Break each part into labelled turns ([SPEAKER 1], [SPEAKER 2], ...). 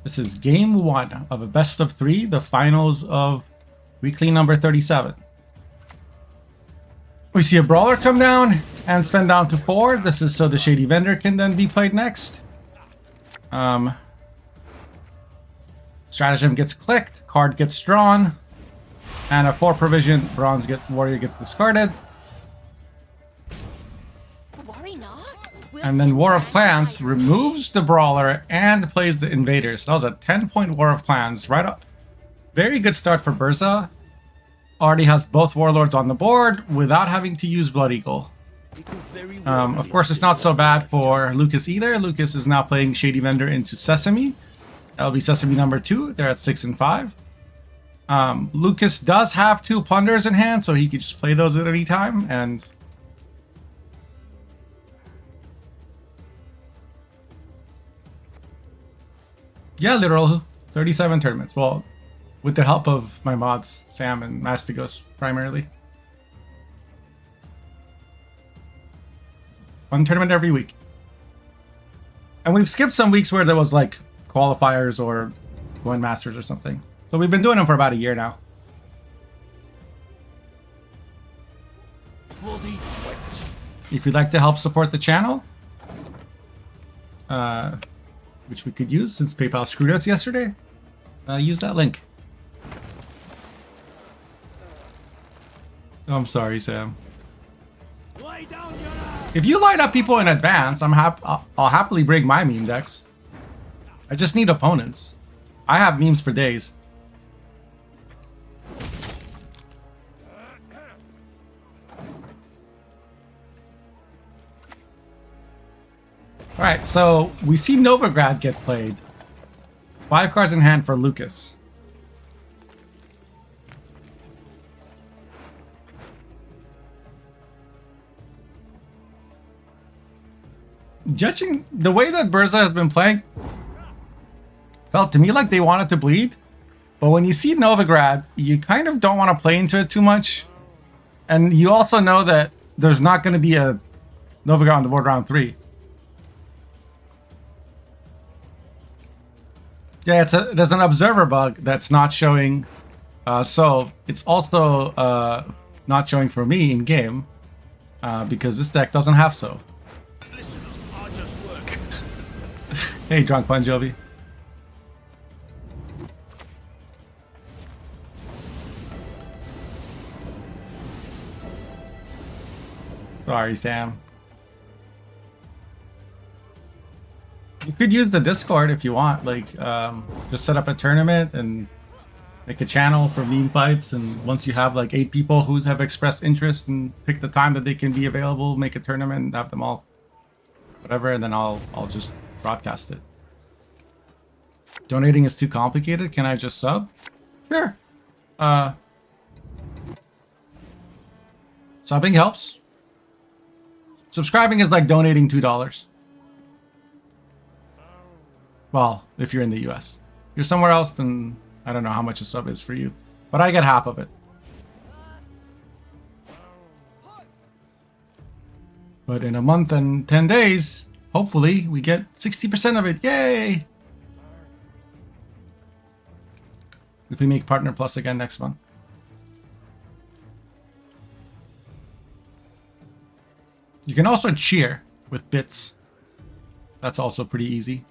[SPEAKER 1] This is game 1 of a best of 3, the finals of weekly number 37. We see a brawler come down and spend down to 4. This is so the shady vendor can then be played next. Stratagem gets clicked, card gets drawn, and a 4 provision bronze warrior gets discarded. And then War of Clans removes the brawler and plays the invaders. That was a 10-point War of Clans. Right up. Very good start for Burza. Already has both warlords on the board without having to use Blood Eagle. Of course, it's not so bad for Lucas either. Lucas is now playing Shady Vendor into Sesame. That'll be Sesame number 2. They're at 6 and 5. Lucas does have 2 plunders in hand, so he could just play those at any time. And yeah, literal 37 tournaments. Well, with the help of my mods, Sam and Mastigos primarily. 1 tournament every week. And we've skipped some weeks where there was like qualifiers or Gwent Masters or something. So we've been doing them for about a year now. If you'd like to help support the channel, which we could use since PayPal screwed us yesterday, use that link. Oh, I'm sorry, Sam. If you line up people in advance, I'll happily bring my meme decks. I just need opponents. I have memes for days. Alright, so we see Novigrad get played. 5 cards in hand for Lucas. Judging the way that Burza has been playing, felt to me like they wanted to bleed. But when you see Novigrad, you kind of don't want to play into it too much. And you also know that there's not going to be a Novigrad on the board round 3. Yeah, there's an observer bug that's not showing. So it's also not showing for me in game because this deck doesn't have so. Hey, Drunk Bon Jovi. Sorry, Sam. You could use the Discord if you want, like, just set up a tournament and make a channel for meme fights, and once you have like 8 people who have expressed interest and pick the time that they can be available, make a tournament and have them all whatever, and then I'll just broadcast it. Donating is too complicated. Can I just sub? Sure. Subbing helps. Subscribing is like donating $2. Well, if you're in the US. If you're somewhere else, then I don't know how much a sub is for you. But I get half of it. But in a month and 10 days, hopefully we get 60% of it. Yay! If we make Partner Plus again next month. You can also cheer with bits. That's also pretty easy.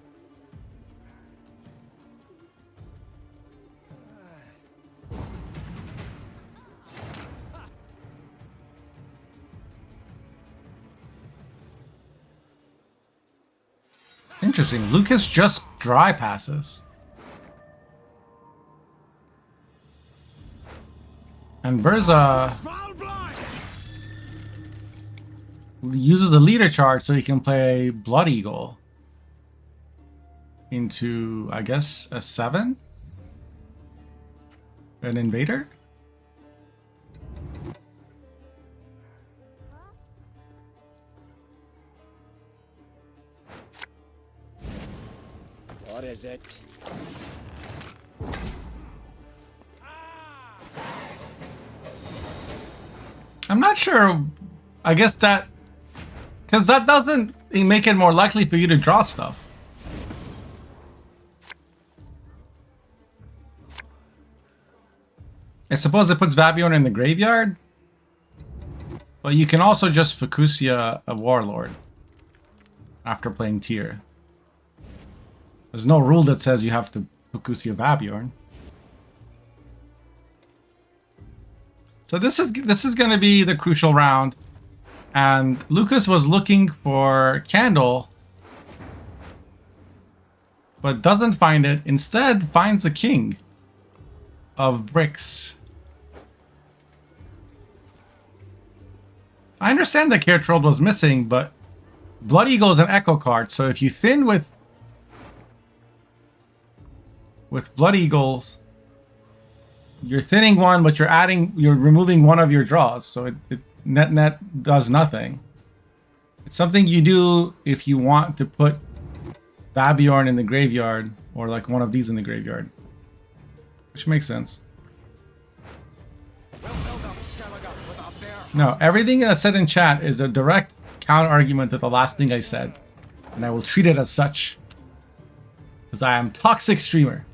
[SPEAKER 1] Interesting. Lucas just dry passes. And Burza uses the leader chart so he can play Blood Eagle into, I guess, a 7? An invader?
[SPEAKER 2] What is it?
[SPEAKER 1] I'm not sure. I guess that... Because that doesn't make it more likely for you to draw stuff. I suppose it puts Vabiorn in the graveyard. But you can also just Fukusia a Warlord after playing Tyr. There's no rule that says you have to Fukusia Vabiorn. So this is going to be the crucial round. And Lucas was looking for Candle, but doesn't find it. Instead, finds a king of bricks. I understand that Care Troll was missing, but Blood Eagle is an echo card, so if you thin with Blood Eagles, you're thinning one, but you're removing one of your draws, so it net does nothing. It's something you do if you want to put Vabiorn in the graveyard, or like one of these in the graveyard, which makes sense. No, everything that's said in chat is a direct counter argument to the last thing I said, and I will treat it as such, because I am toxic streamer.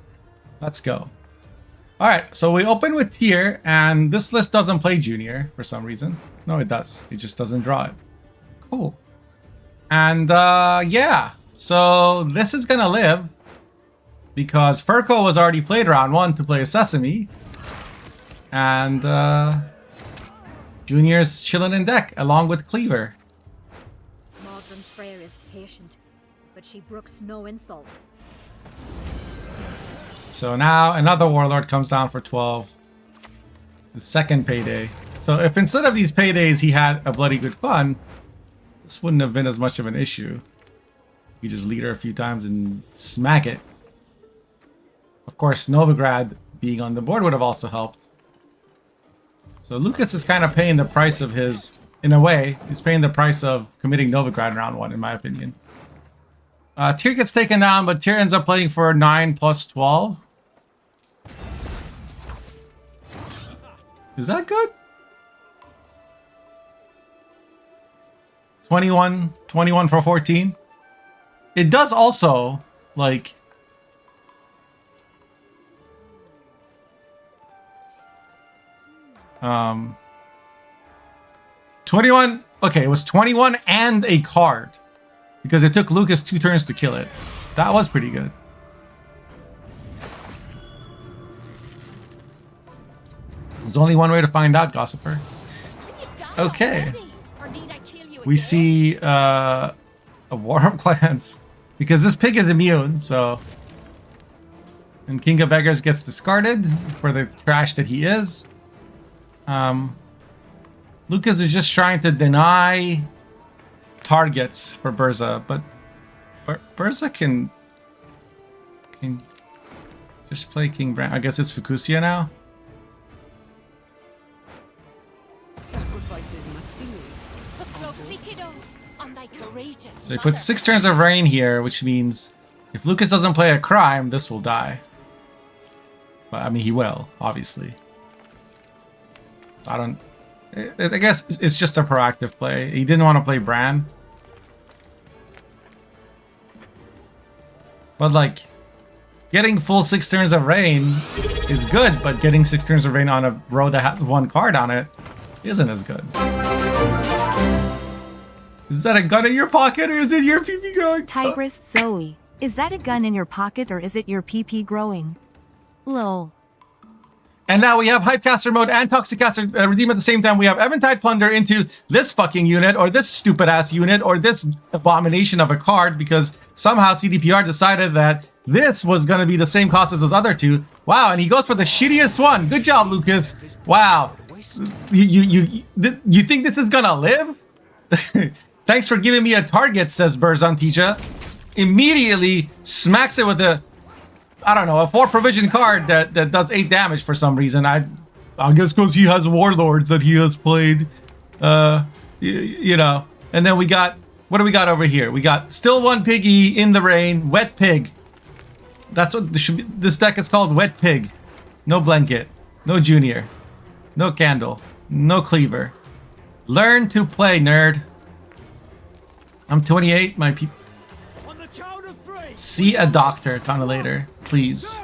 [SPEAKER 1] Let's go. All right, so we open with Tyr, and this list doesn't play Junior for some reason. No, it does. It just doesn't draw it. Cool. And yeah, so this is gonna live because Furco was already played round 1 to play a Sesame, and Junior's chilling in deck along with Cleaver.
[SPEAKER 2] Modern Freyr is patient, but she brooks no insult.
[SPEAKER 1] So now another Warlord comes down for 12. The second payday. So if instead of these paydays he had a bloody good fun, this wouldn't have been as much of an issue. You just lead her a few times and smack it. Of course, Novigrad being on the board would have also helped. So Lucas is kind of paying the price of his, in a way, he's paying the price of committing Novigrad in round 1, in my opinion. Tyr gets taken down, but Tyr ends up playing for 9 plus 12. Is that good? 21 for 14. It does also, like... 21, okay, it was 21 and a card. Because it took Lucas 2 turns to kill it. That was pretty good. There's only one way to find out, Gossiper. Okay. We see a War of Clans. Because this pig is immune, so... And King of Beggars gets discarded for the trash that he is. Lucas is just trying to deny targets for Burza, but Burza can just play King Brand. I guess it's Fukusia now.
[SPEAKER 2] Sacrifices must be made.
[SPEAKER 1] So he puts 6 turns of rain here, which means if Lucas doesn't play a crime, this will die. But I mean, he will, obviously. I guess it's just a proactive play. He didn't want to play Bran. But like, getting full 6 turns of rain is good, but getting 6 turns of rain on a row that has 1 card on it isn't as good. Is that a gun in your pocket or is it your PP growing?
[SPEAKER 3] Tigress Zoe, is that a gun in your pocket or is it your PP growing? Lol.
[SPEAKER 1] And now we have Hypecaster mode and Toxicaster redeem at the same time. We have Eventide Plunder into this fucking unit, or this stupid ass unit, or this abomination of a card, because somehow CDPR decided that this was going to be the same cost as those other 2. Wow, and he goes for the shittiest one. Good job, Lucas. Wow. You think this is going to live? Thanks for giving me a target, says Burzantija. Immediately smacks it with a... I don't know, a 4 provision card that does 8 damage for some reason. I guess because he has warlords that he has played. You know. And then we got, what do we got over here? We got still 1 piggy in the rain, wet pig. That's what this should be. This deck is called Wet Pig. No blanket, no Junior, no Candle, no Cleaver. Learn to play, nerd. I'm 28, my people. See a doctor kind of later, please.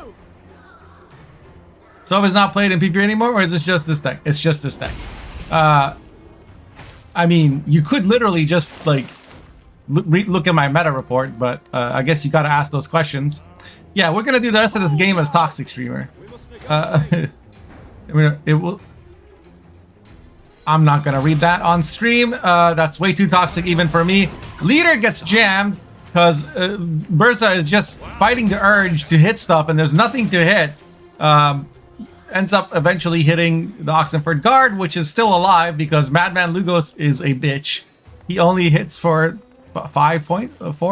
[SPEAKER 1] So is not played in PvP anymore, or is it just this deck? It's just this deck. I mean, you could literally just like look at my meta report, but I guess you got to ask those questions. Yeah, we're gonna do the rest of this game as Toxic Streamer. I mean, it will. I'm not gonna read that on stream. That's way too toxic even for me. Leader gets jammed because Burza is just fighting the urge to hit stuff, and there's nothing to hit. Ends up eventually hitting the Oxenford Guard, which is still alive because Madman Lugos is a bitch. He only hits for 4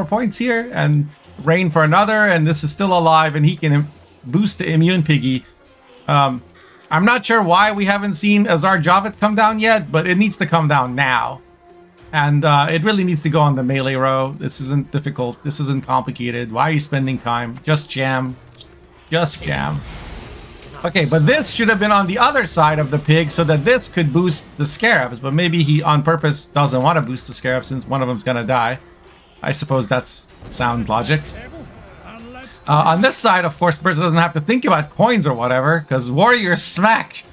[SPEAKER 1] points here, and Rain for another, and this is still alive, and he can boost the immune piggy. I'm not sure why we haven't seen Azar Javit come down yet, but it needs to come down now. And it really needs to go on the melee row. This isn't difficult. This isn't complicated. Why are you spending time? Just jam. Just jam. Okay, but this should have been on the other side of the pig so that this could boost the scarabs. But maybe he on purpose doesn't want to boost the scarabs since one of them's going to die. I suppose that's sound logic. On this side, of course, Burza doesn't have to think about coins or whatever, because Warriors smack.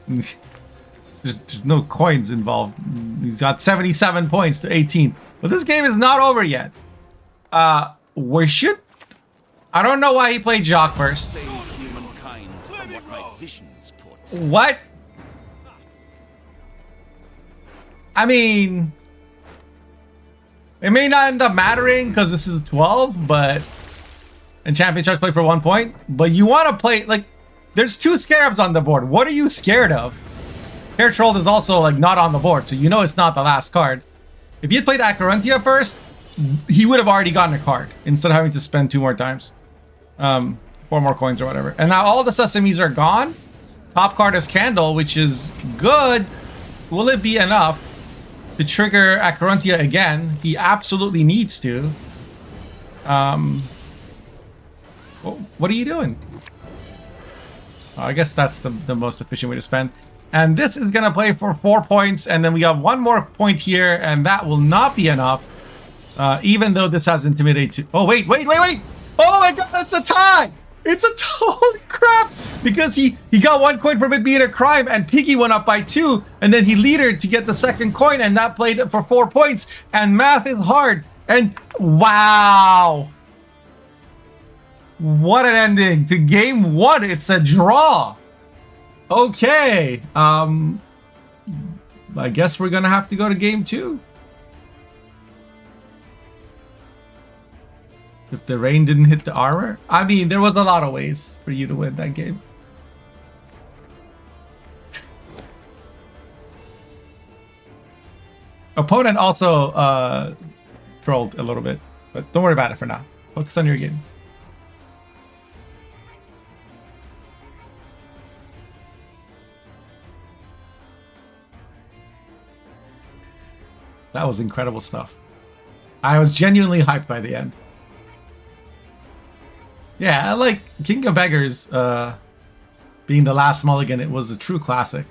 [SPEAKER 1] There's no coins involved. He's got 77 points to 18. But this game is not over yet. We should... I don't know why he played Jacques first. What? I mean... It may not end up mattering because this is 12, but... And champion charge play for 1 point. But you want to play... Like, there's 2 scarabs on the board. What are you scared of? Hair Troll is also, like, not on the board, so you know it's not the last card. If he had played Acherontia first, he would have already gotten a card instead of having to spend 2 more times. 4 more coins or whatever. And now all the sesames are gone. Top card is Candle, which is good. Will it be enough to trigger Acherontia again? He absolutely needs to. What are you doing? I guess that's the most efficient way to spend. And this is going to play for 4 points. And then we have 1 more point here. And that will not be enough. Even though this has Intimidate too. Oh, wait. Oh my god, that's a tie. It's a holy crap. Because he got 1 coin from it being a crime. And Piggy went up by 2. And then he leadered to get the 2nd coin. And that played it for 4 points. And math is hard. And wow. What an ending to game 1. It's a draw. Okay. I guess we're gonna have to go to game 2. If the rain didn't hit the armor. I mean, there was a lot of ways for you to win that game. Opponent also trolled a little bit, but don't worry about it for now. Focus on your game. That was incredible stuff. I was genuinely hyped by the end. Yeah, I like King of Beggars being the last mulligan. It was a true classic.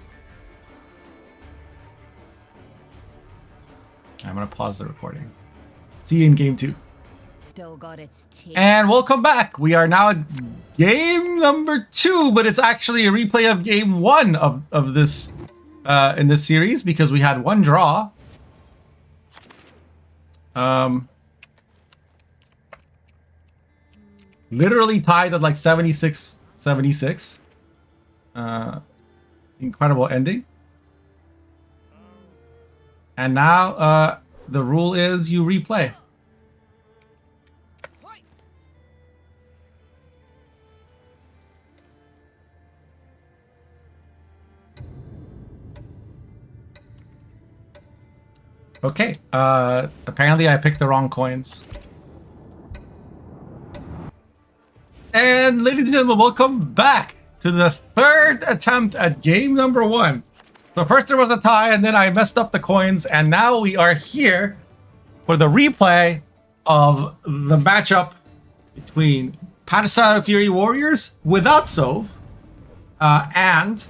[SPEAKER 1] I'm going to pause the recording. See you in game 2.
[SPEAKER 2] Still got its teeth.
[SPEAKER 1] And welcome back. We are now at game number 2, but it's actually a replay of game 1 of this in this series because we had 1 draw. Literally tied at like 76. Incredible ending. And now the rule is you replay. Okay, apparently I picked the wrong coins. And ladies and gentlemen, welcome back to the 3rd attempt at game number 1. So first there was a tie and then I messed up the coins and now we are here for the replay of the matchup between Patisano Fury Warriors without Sov and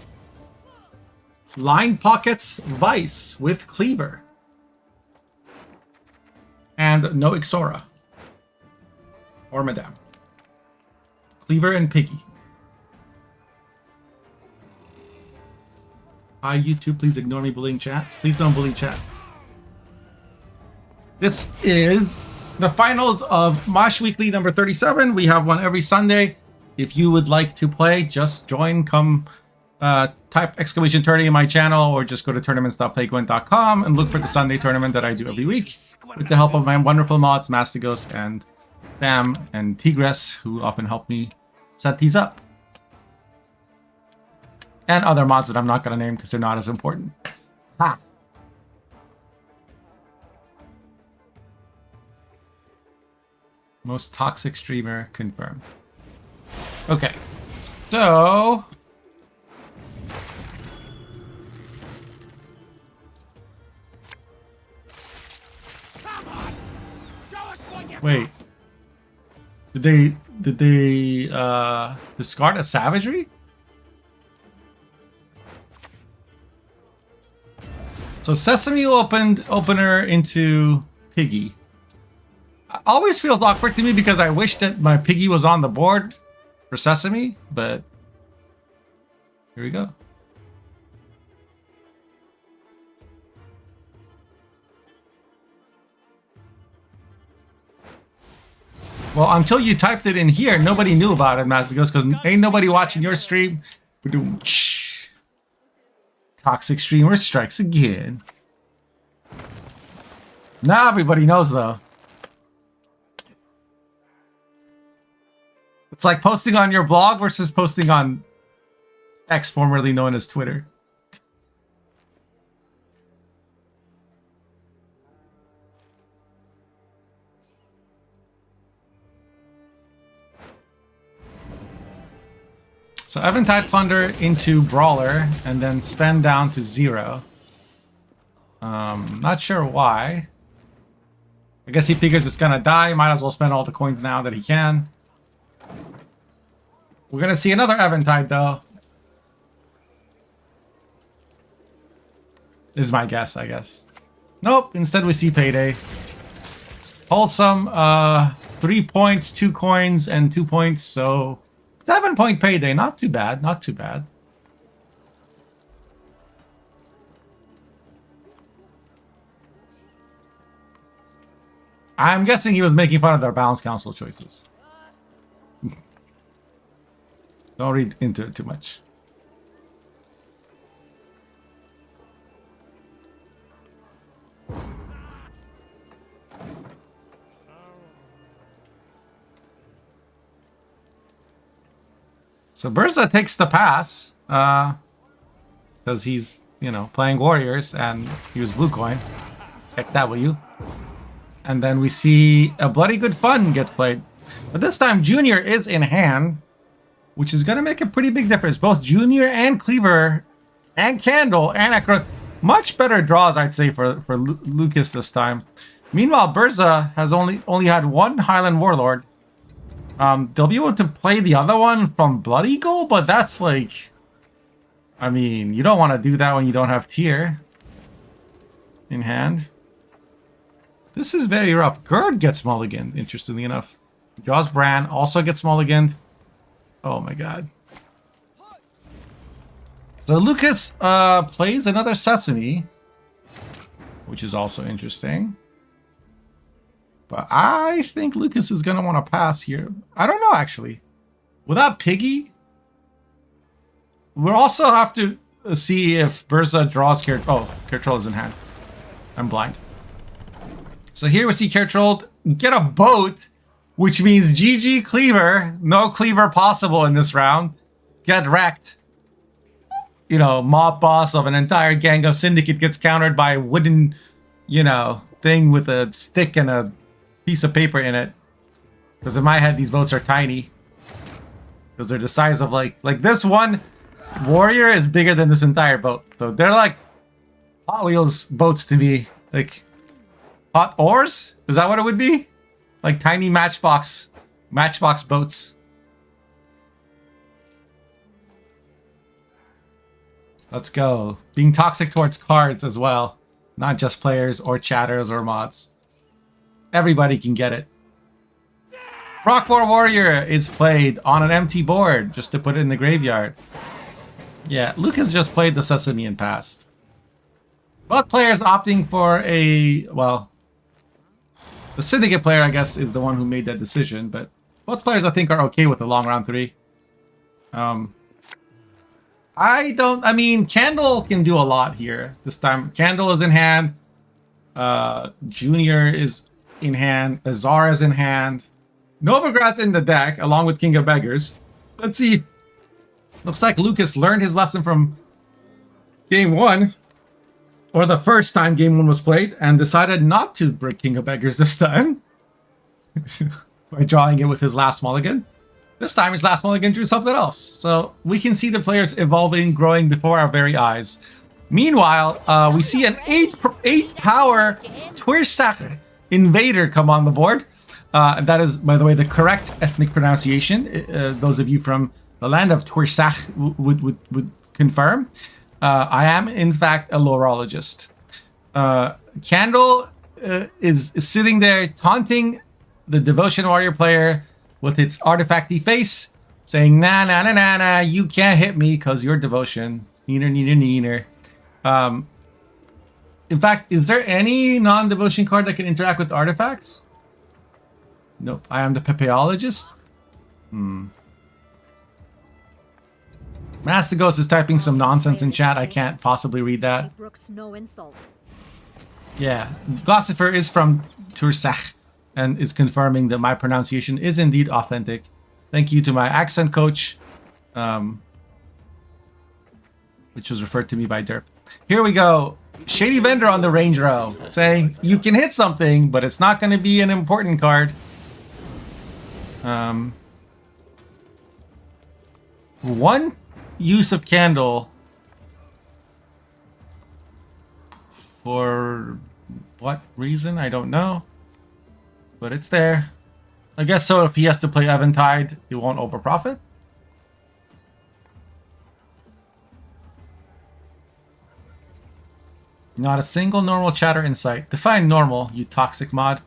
[SPEAKER 1] Line Pockets Vice with Cleaver. And no Ixora. Or Madame. Cleaver and Piggy. Hi, YouTube. Please ignore me bullying chat. Please don't bully chat. This is the finals of Mosh Weekly number 37. We have one every Sunday. If you would like to play, just join. Come type exclamation tourney in my channel or just go to tournaments.playgwent.com and look for the Sunday tournament that I do every week with the help of my wonderful mods, Mastigos and Sam and Tigress, who often help me set these up. And other mods that I'm not going to name because they're not as important. Ha! Most toxic streamer confirmed. Okay, so... Wait. Did they discard a savagery? So Sesame opener into Piggy. Always feels awkward to me because I wish that my Piggy was on the board for Sesame, but here we go. Well, until you typed it in here, nobody knew about it, Mastigos, because ain't nobody watching your stream. We're doing toxic streamer strikes again. Now everybody knows, though. It's like posting on your blog versus posting on X, formerly known as Twitter. So Eventide Plunder into Brawler and then spend down to 0. Not sure why. I guess he figures it's gonna die. Might as well spend all the coins now that he can. We're gonna see another Eventide though. Is my guess, I guess. Nope, instead we see Payday. Wholesome, 3 points, 2 coins, and 2 points, so 7-point Payday, not too bad, not too bad. I'm guessing he was making fun of their balance council choices. Don't read into it too much. So Burza takes the pass, because he's, you know, playing Warriors and he was blue coin. Heck W. And then we see a Bloody Good Fun get played. But this time Junior is in hand, which is going to make a pretty big difference. Both Junior and Cleaver and Candle and Ekro, much better draws, I'd say, for Lucas this time. Meanwhile, Burza has only had one Highland Warlord. They'll be able to play the other one from Blood Eagle, but that's like... I mean, you don't want to do that when you don't have tier in hand. This is very rough. Gerd gets mulliganed, interestingly enough. Jaws Bran also gets mulliganed. Oh my god. So Lucas plays another Sesame, which is also interesting. But I think Lucas is going to want to pass here. I don't know, actually. Without Piggy, we'll also have to see if Burza draws Care... Oh, Care Troll is in hand. I'm blind. So here we see Care Troll get a boat, which means GG Cleaver. No Cleaver possible in this round. Get wrecked. You know, mob boss of an entire gang of Syndicate gets countered by a wooden, you know, thing with a stick and a piece of paper in it. Because in my head, these boats are tiny. Because they're the size of like this one warrior is bigger than this entire boat. So they're like Hot Wheels boats to me. Like hot oars? Is that what it would be? Like tiny matchbox boats. Let's go. Being toxic towards cards as well. Not just players or chatters or mods. Everybody can get it. Rock War Warrior is played on an empty board just to put it in the graveyard. Yeah, Lucas just played the Sesame and passed. Both players opting for a, well, the Syndicate player, I guess, is the one who made that decision, but both players, I think, are okay with the long round 3. I mean, Candle can do a lot here. This time, Candle is in hand. Junior is in hand. Azar is in hand. Novigrad's in the deck, along with King of Beggars. Let's see. Looks like Lucas learned his lesson from Game 1. Or the first time Game 1 was played, and decided not to break King of Beggars this time. By drawing it with his last mulligan. This time his last mulligan drew something else. So we can see the players evolving, growing before our very eyes. Meanwhile, we see an 8 power Twirsach Invader come on the board. That is, by the way, the correct ethnic pronunciation. Those of you from the land of Twirsach would confirm. I am, in fact, a lorologist. Candle is sitting there taunting the Devotion Warrior player with its artifacty face, saying, nah, nah, nah, nah, nah, you can't hit me because you're Devotion. Neener, neener, neener. In fact, is there any non-Devotion card that can interact with artifacts? Nope. I am the Pepeologist? Mastigos is typing some nonsense in chat. I can't possibly read that.
[SPEAKER 2] She brooks no insult.
[SPEAKER 1] Yeah. Gossifer is from Tursach and is confirming that my pronunciation is indeed authentic. Thank you to my accent coach, which was referred to me by Derp. Here we go. Shady Vendor on the range row saying you can hit something, but it's not going to be an important card. One use of Candle for what reason? I don't know. But it's there. I guess so if he has to play Eventide, he won't overprofit. Not a single normal chatter in sight. Define normal, you toxic mod.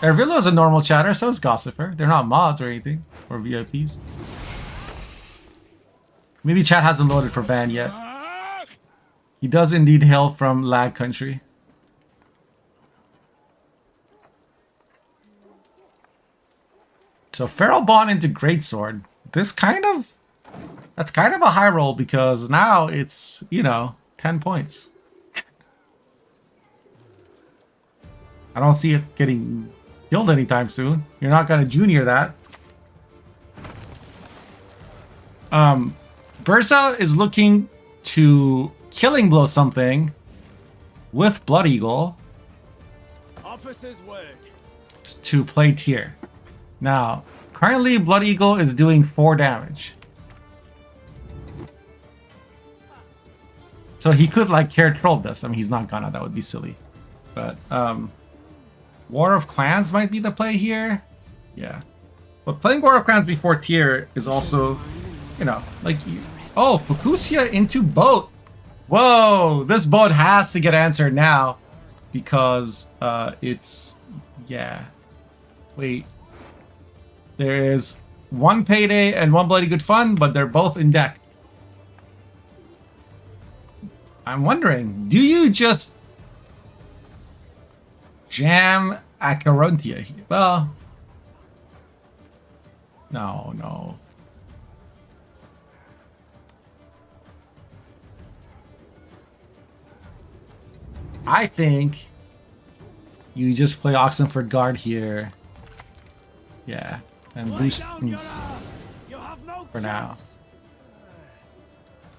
[SPEAKER 1] Ervillo is a normal chatter, so is Gossifer. They're not mods or anything. Or VIPs. Maybe chat hasn't loaded for Van yet. He does indeed hail from lag country. So Feral Bond into Greatsword. That's kind of a high roll because now it's, 10 points. I don't see it getting killed anytime soon. You're not going to junior that. Burza is looking to Killing Blow something with Blood Eagle to play tier. Now, currently Blood Eagle is doing 4 damage. So he could care troll this. I mean, he's not gonna. That would be silly. But War of Clans might be the play here. Yeah. But playing War of Clans before tier is also, oh, Fukusia into boat. Whoa, this boat has to get answered now because it's, yeah. Wait. There is 1 Payday and 1 Bloody Good Fun, but they're both in deck. I'm wondering, do you just jam Acherontia here? Well, no. I think you just play Oxenford Guard here. Yeah, and boost things for now.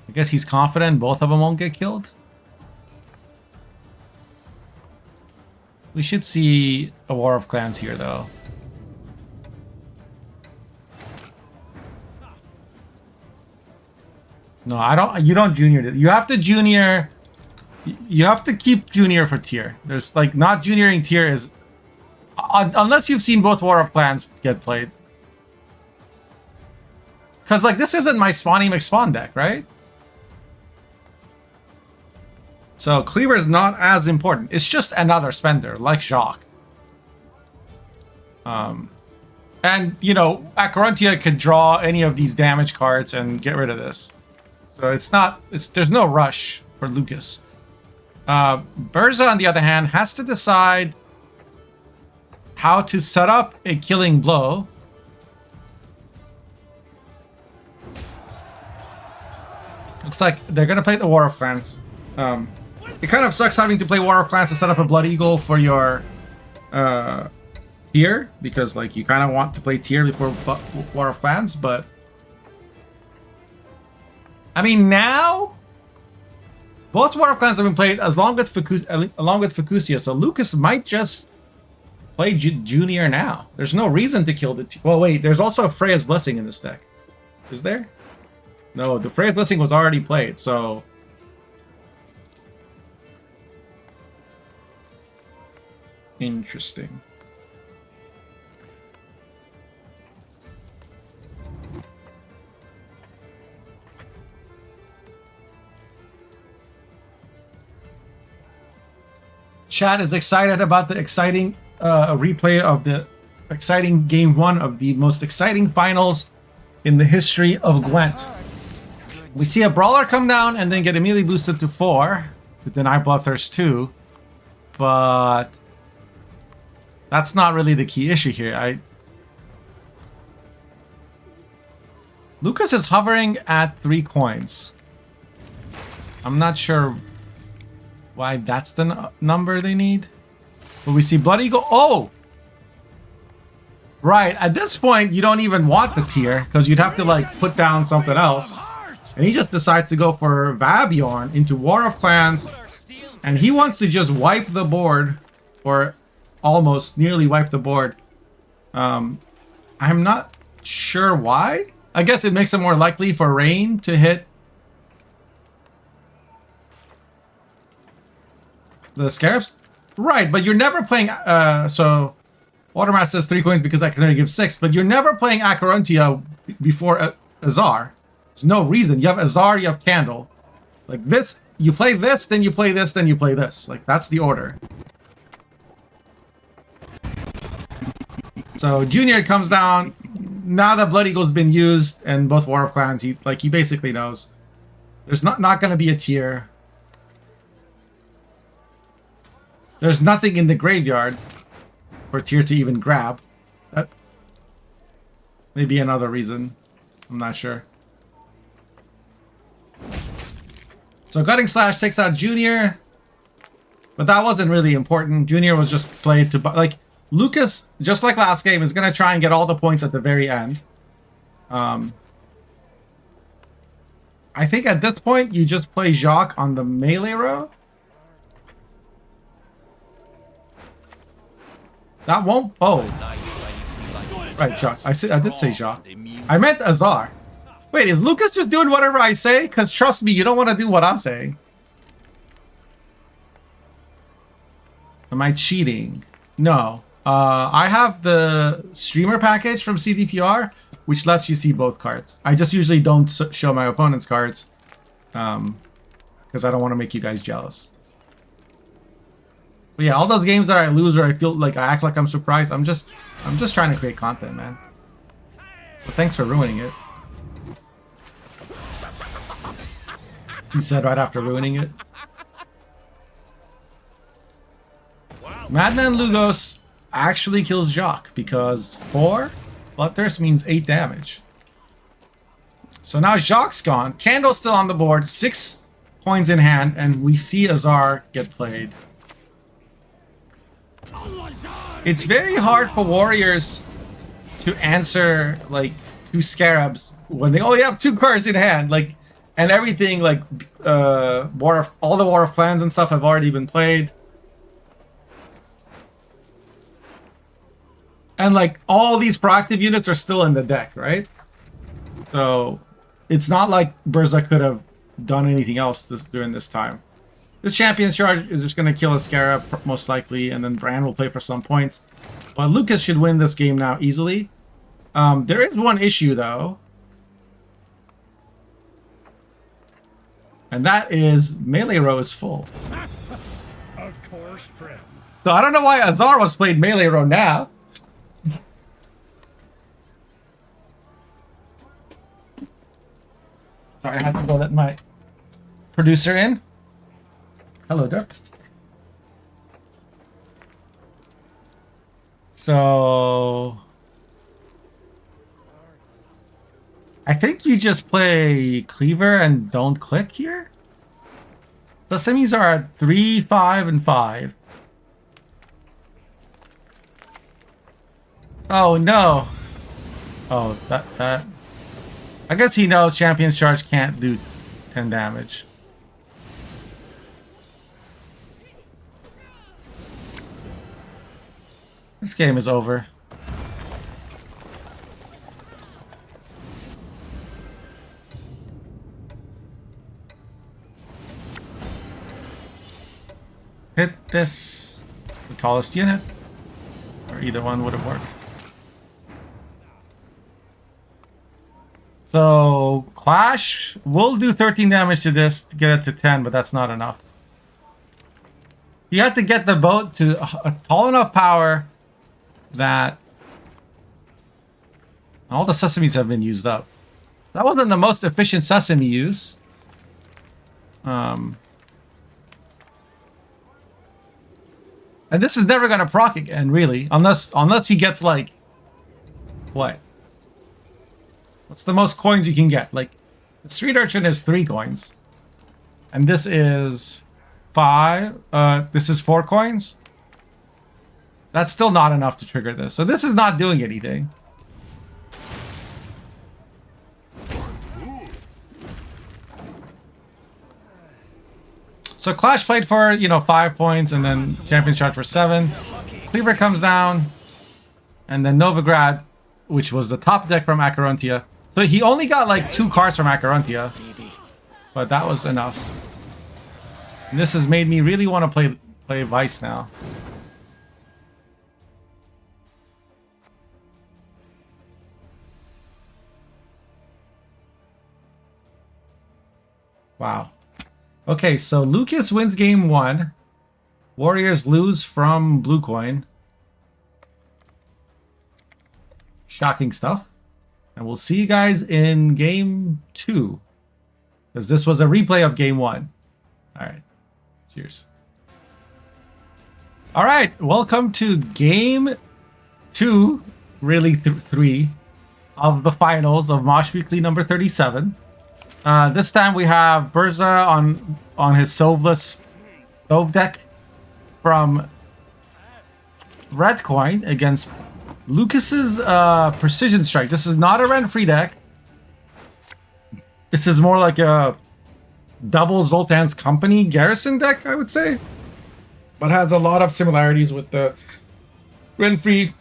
[SPEAKER 1] I guess he's confident both of them won't get killed. We should see a War of Clans here, though. No, I don't. You don't junior. You have to junior. You have to keep junior for tier. There's not junioring tier is unless you've seen both War of Clans get played. Because this isn't my Spawny McSpawn deck, right? So Cleaver is not as important. It's just another spender, like Jacques. And, you know, Acherontia could draw any of these damage cards and get rid of this. So there's no rush for Lucas. Burza, on the other hand, has to decide how to set up a killing blow. Looks like they're going to play the War of Clans. It kind of sucks having to play War of Clans to set up a Blood Eagle for your tier, because like you kind of want to play tier before War of Clans, but I mean now both War of Clans have been played along with Fucusia, so Lucas might just play Junior now. There's no reason to kill the well, wait, there's also a Freya's Blessing in this deck. Is there? No, the Freya's Blessing was already played, so interesting. Chat is excited about the exciting replay of the exciting game 1 of the most exciting finals in the history of Gwent. We see a Brawler come down and then get immediately boosted to 4 to deny Bloodthirst 2, but that's not really the key issue here. Lucas is hovering at 3 coins. I'm not sure why that's the number they need. But we see Blood Eagle. Oh! Right, at this point, you don't even want the tier, because you'd have to, like, put down something else. And he just decides to go for Vabjorn into War of Clans. And he wants to just wipe the board, or almost nearly wipe the board. I'm not sure why. I guess it makes it more likely for Rain to hit the Scarabs. Right, but you're never playing... so, Watermat says 3 coins because I can only give 6, but you're never playing Acherontia before Azar. There's no reason. You have Azar, you have Candle. Like this, you play this, then you play this, then you play this. Like, that's the order. So, Junior comes down. Now that Blood Eagle's been used and both War of Clans, he basically knows. There's not going to be a tier. There's nothing in the graveyard for tier to even grab. That may be another reason. I'm not sure. So Gutting Slash takes out Junior. But that wasn't really important. Junior was just played to... Like, Lucas, just like last game, is going to try and get all the points at the very end. I think at this point, you just play Jacques on the melee row. That won't... Oh. Right, Jacques. I did say Jacques. I meant Azar. Wait, is Lucas just doing whatever I say? Because trust me, you don't want to do what I'm saying. Am I cheating? No. I have the streamer package from CDPR, which lets you see both cards. I just usually don't show my opponent's cards. Because I don't want to make you guys jealous. But yeah, all those games that I lose or I feel like I act like I'm surprised, I'm just trying to create content, man. But thanks for ruining it. He said right after ruining it. Madman Lugos actually kills Jacques because 4 Bloodthirst means 8 damage. So now Jacques gone. Candle's still on the board, 6 coins in hand, and we see Azar get played. It's very hard for warriors to answer like 2 Scarabs when they only have 2 cards in hand. Like, and everything like all the War of Clans and stuff have already been played. And like all these proactive units are still in the deck, right? So it's not like Burza could have done anything else during this time. This Champion's Charge is just going to kill a Scarab, most likely, and then Bran will play for some points. But Lucas should win this game now easily. There is one issue, though. And that is melee row is full.
[SPEAKER 4] Of course, friend.
[SPEAKER 1] So I don't know why Azar was played melee row now. Sorry, I had to go let my producer in. Hello, Dirk. So I think you just play Cleaver and don't click here. The semis are at 3, 5, and 5. Oh no. Oh, that. I guess he knows Champion's Charge can't do 10 damage. This game is over. Hit this, the tallest unit, or either one would have worked. So Clash will do 13 damage to this to get it to 10, but that's not enough. You have to get the boat to a tall enough power that all the sesames have been used up. That wasn't the most efficient sesame use. And this is never gonna proc again, really, unless he gets like what? What's the most coins you can get? Like, the Street Urchin is 3 coins, and this is 5. This is 4 coins. That's still not enough to trigger this. So this is not doing anything. So Clash played for, 5 points, and then Champion's Charge for 7. Cleaver comes down, and then Novigrad, which was the top deck from Acherontia. So he only got like 2 cards from Acherontia, but that was enough. And this has made me really want to play Vice now. Wow. Okay, so Lucas wins game 1. Warriors lose from Blue Coin. Shocking stuff. And we'll see you guys in game 2. Because this was a replay of game 1. Alright. Cheers. Alright, welcome to game 2, really 3, of the finals of Mosh Weekly number 37. This time we have Burza on his Sovless Stove deck from Red Coin against Lucas's Precision Strike. This is not a rent-free deck. This is more like a double Zoltan's Company Garrison deck, I would say. But has a lot of similarities with the rent-free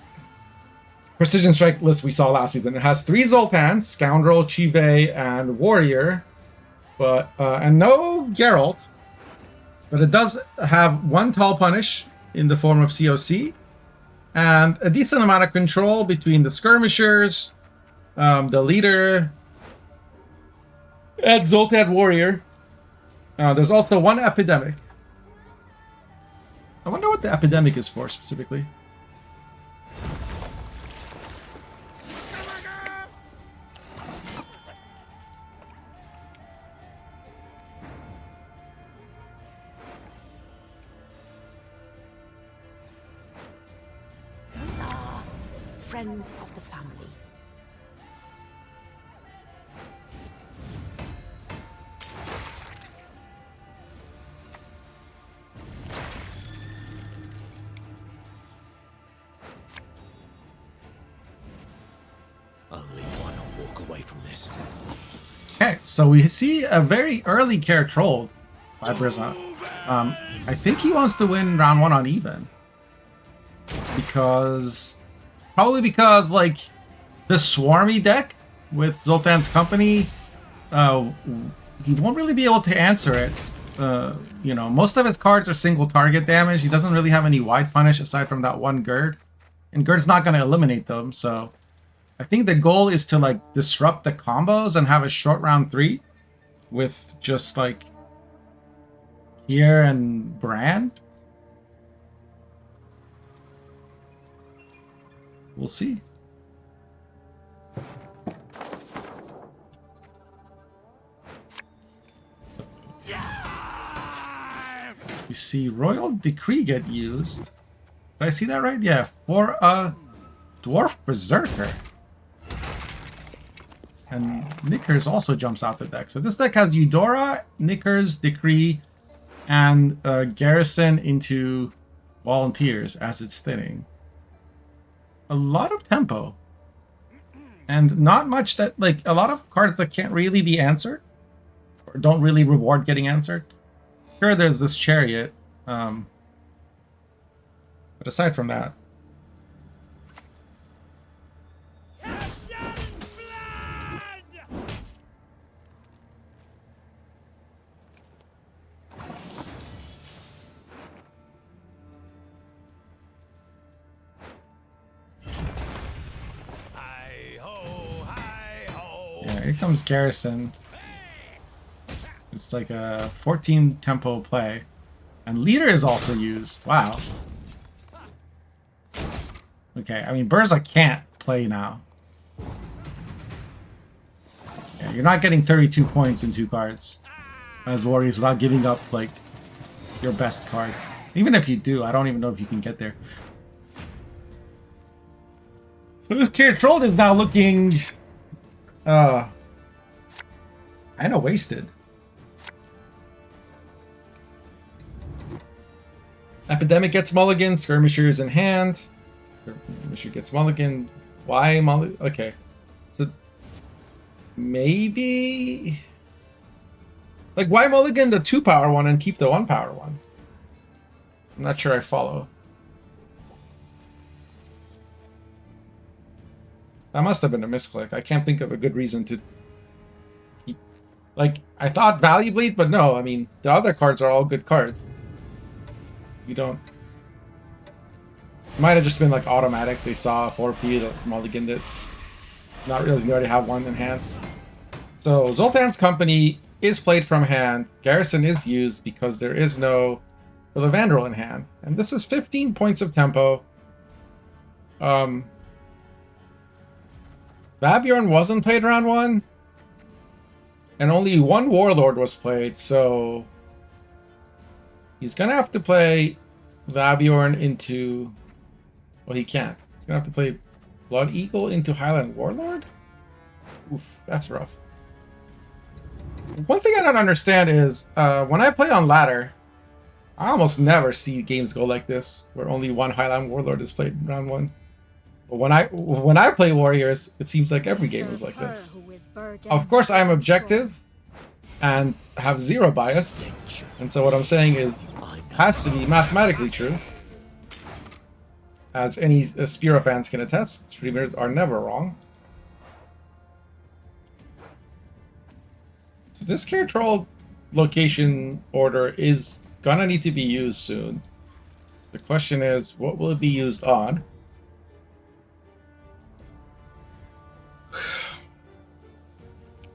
[SPEAKER 1] Precision Strike list we saw last season. It has 3 Zoltans, Scoundrel, Chive, and Warrior, but and no Geralt. But it does have 1 Tall Punish in the form of COC, and a decent amount of control between the Skirmishers, the Leader, and Zoltan Warrior. There's also 1 Epidemic. I wonder what the Epidemic is for specifically.
[SPEAKER 5] Friends of the family.
[SPEAKER 6] Only one will walk away from this.
[SPEAKER 1] Okay, so we see a very early care trolled by Burzantija. I think he wants to win round 1 on even. Probably because, like, this Swarmy deck with Zoltan's Company, he won't really be able to answer it. Most of his cards are single target damage. He doesn't really have any wide punish aside from that 1 Gird. And Gird's not going to eliminate them, so I think the goal is to, like, disrupt the combos and have a short round 3 with just, like, Kier and Bran. We'll see. You see Royal Decree get used. Did I see that right? Yeah, for a Dwarf Berserker. And Knickers also jumps out the deck. So this deck has Eudora, Knickers, Decree, and Garrison into Volunteers as it's thinning. A lot of tempo. And not much that, like, a lot of cards that can't really be answered. Or don't really reward getting answered. Sure, there's this Chariot. But aside from that. Yeah, here comes Garrison. It's like a 14 tempo play. And Leader is also used. Wow. Okay, I mean, Burza can't play now. Yeah, you're not getting 32 points in 2 cards as Warriors without giving up, like, your best cards. Even if you do, I don't even know if you can get there. So this Controlled is now looking... kind of wasted. Epidemic gets mulligan, Skirmishers in hand. Skirmisher gets mulligan. Why mulligan? Okay. So maybe... Like, why mulligan the 2-power one and keep the 1-power one? I'm not sure I follow. That must have been a misclick. I can't think of a good reason to keep... Like, I thought Value Bleed, but no, I mean, the other cards are all good cards. You don't... It might have just been, like, automatic. They saw 4P that mulliganed it. Not realizing they already have one in hand. So, Zoltan's Company is played from hand. Garrison is used because there is no Levandrel in hand. And this is 15 points of tempo. Babjorn wasn't played round 1. And only 1 Warlord was played, so... He's gonna have to play Babjorn into... Well, he can't. He's gonna have to play Blood Eagle into Highland Warlord? Oof, that's rough. One thing I don't understand is, when I play on ladder, I almost never see games go like this, where only 1 Highland Warlord is played in round 1. But when I play Warriors, it seems like every game is like this. Of course, I'm objective and have 0 bias, and so what I'm saying is, has to be mathematically true. As any Spira fans can attest, streamers are never wrong. So this control location order is gonna need to be used soon. The question is, what will it be used on?